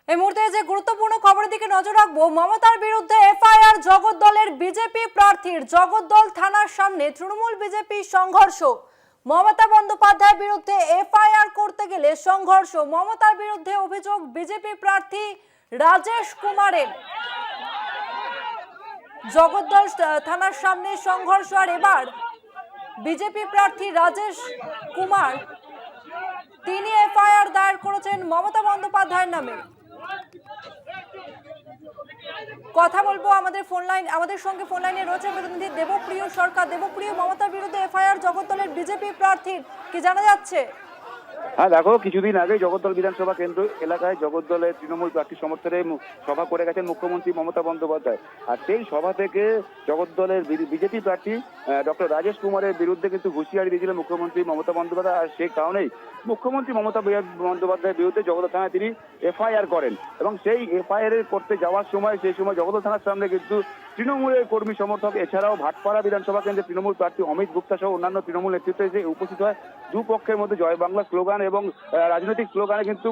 এই মুহূর্তে যে গুরুত্বপূর্ণ খবরের দিকে নজর রাখবো, মমতার বিরুদ্ধে এফআইআর জগদ্দলের বিজেপি প্রার্থীর। জগদ্দল থানার সামনে তৃণমূল বিজেপি সংঘর্ষ। মমতা বন্দ্যোপাধ্যায়ের বিরুদ্ধে এফআইআর করতে গেলে সংঘর্ষ। মমতার বিরুদ্ধে অভিযোগ বিজেপি প্রার্থী রাজেশ কুমারের। জগদ্দল থানার সামনে সংঘর্ষ, আর এবার বিজেপি প্রার্থী রাজেশ কুমার তিনি এফআইআর দায়ের করেছেন মমতা বন্দ্যোপাধ্যায়ের নামে। কথা বলবো আমাদের সঙ্গে ফোন লাইনে রয়েছে প্রতিনিধি দেবপ্রিয় সরকার। দেবপ্রিয়, মমতার বিরুদ্ধে এফআইআর জগদ্দলের বিজেপি প্রার্থীর, কি জানা যাচ্ছে? হ্যাঁ দেখো, কিছুদিন আগে জগদ্দল বিধানসভা কেন্দ্র এলাকায় জগদ্দলের তৃণমূল প্রার্থী সমর্থনে সভা করে গেছেন মুখ্যমন্ত্রী মমতা বন্দ্যোপাধ্যায়। আর সেই সভা থেকে জগদ্দলের বিজেপি প্রার্থী ডক্টর রাজেশ কুমারের বিরুদ্ধে কিন্তু হুঁশিয়ারি দিয়েছিলেন মুখ্যমন্ত্রী মমতা বন্দ্যোপাধ্যায়। আর সেই কারণেই মুখ্যমন্ত্রী মমতা বন্দ্যোপাধ্যায়ের বিরুদ্ধে জগদ্দল থানায় তিনি এফআইআর করেন। এবং সেই এফআইআর করতে যাওয়ার সময় সেই সময় জগদ্দল থানার সামনে কিন্তু তৃণমূলের কর্মী সমর্থক এছাড়াও ভাটপাড়া বিধানসভা কেন্দ্রে তৃণমূল প্রার্থী অমিত গুপ্তা সহ অন্যান্য তৃণমূল নেতৃত্ব এসে উপস্থিত হয়। দুপক্ষের মধ্যে জয় বাংলা স্লোগান এবং রাজনৈতিক স্লোগানে কিন্তু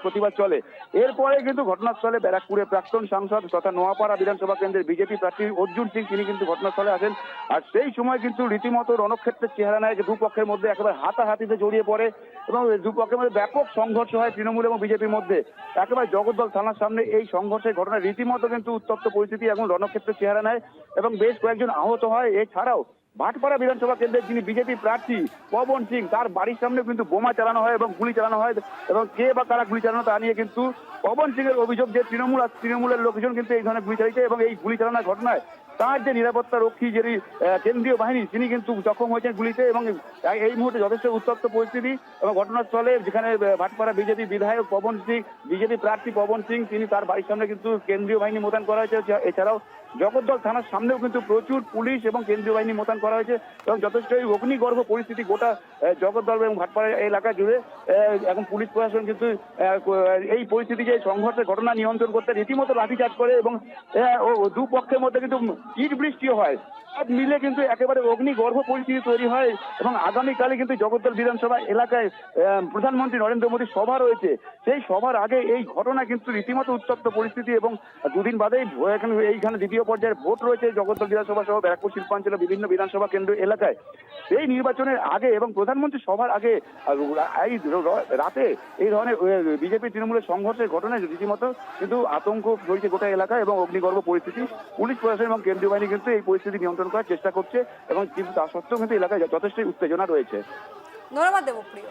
প্রতিবাদ চলে। এরপরে কিন্তু ঘটনাস্থলে ব্যারাকপুরের প্রাক্তন সাংসদ তথা নোয়াপাড়া বিধানসভা কেন্দ্রের বিজেপি প্রার্থী অর্জুন সিং তিনি কিন্তু ঘটনাস্থলে আসেন। আর সেই সময় কিন্তু রীতিমতো রণক্ষেত্রের চেহারা নেয়, যে দুপক্ষের মধ্যে একেবারে হাতাহাতিতে জড়িয়ে পড়ে এবং দুপক্ষের মধ্যে ব্যাপক সংঘর্ষ হয় তৃণমূল এবং বিজেপির মধ্যে। একেবারে জগদ্দল থানার সামনে এই সংঘর্ষের ঘটনা রীতিমতো কিন্তু উত্তপ্ত পরিস্থিতি এখন রণক্ষেত্রের চেহারা নেয় এবং বেশ কয়েকজন আহত হয়। এছাড়াও ভাটপাড়া বিধানসভা কেন্দ্রের যিনি বিজেপি প্রার্থী পবন সিং, তার বাড়ির সামনে কিন্তু বোমা চালানো হয় এবং গুলি চালানো হয়। এবং কে বা কারা গুলি চালানো তা নিয়ে কিন্তু পবন সিং এর অভিযোগ যে তৃণমূলের লোকজন কিন্তু এই ধরনের গুলি চালিয়েছে এবং এই গুলি চালানোর ঘটনায় তার যে নিরাপত্তা রক্ষী যিনি কেন্দ্রীয় বাহিনী তিনি কিন্তু জখম হয়েছেন গুলিতে। এবং এই মুহূর্তে যথেষ্ট উত্তপ্ত পরিস্থিতি এবং ঘটনাস্থলে যেখানে ভাটপাড়া বিজেপি বিধায়ক পবন সিং, বিজেপি প্রার্থী পবন সিং তিনি তার বাড়ির সামনে কিন্তু কেন্দ্রীয় বাহিনী মোতায়েন করা হয়েছে। এছাড়াও জগদ্দল থানার সামনেও কিন্তু প্রচুর পুলিশ এবং কেন্দ্রীয় বাহিনী মোতায়েন করা হয়েছে এবং যথেষ্ট অগ্নিগর্ভ পরিস্থিতি গোটা জগদ্দল এবং ভাটপাড়া এলাকা জুড়ে। এখন পুলিশ প্রশাসন কিন্তু এই পরিস্থিতি যে সংঘর্ষের ঘটনা নিয়ন্ত্রণ করতে রীতিমতো লাঠিচার্জ করে এবং দুপক্ষের মধ্যে কিন্তু ইট বৃষ্টিও হয়। সব মিলে কিন্তু একেবারে অগ্নিগর্ভ পরিস্থিতি তৈরি হয় এবং আগামীকালে কিন্তু জগদ্দল বিধানসভা এলাকায় প্রধানমন্ত্রী নরেন্দ্র মোদীর সভা রয়েছে। সেই সভার আগে এই ঘটনা কিন্তু রীতিমতো উত্তপ্ত পরিস্থিতি এবং দুদিন বাদেই এইখানে দ্বিতীয় পর্যায়ের ভোট রয়েছে জগদ্দল বিধানসভা সহ ব্যারাকপুর শিল্পাঞ্চলের বিভিন্ন বিধানসভা কেন্দ্র এলাকায়। এই নির্বাচনের আগে এবং প্রধানমন্ত্রী সভার আগে এই রাতে এই ধরনের বিজেপি তৃণমূলের সংঘর্ষের ঘটনায় রীতিমতো কিন্তু আতঙ্ক রয়েছে গোটা এলাকায় এবং অগ্নিগর্ভ পরিস্থিতি। পুলিশ প্রশাসন এবং কেন্দ্রীয় বাহিনী কিন্তু এই পরিস্থিতি নিয়ন্ত্রণ করার চেষ্টা করছে এবং কিন্তু তা সত্ত্বেও কিন্তু এলাকায় যথেষ্ট উত্তেজনা রয়েছে। ধন্যবাদ দেবপ্রিয়।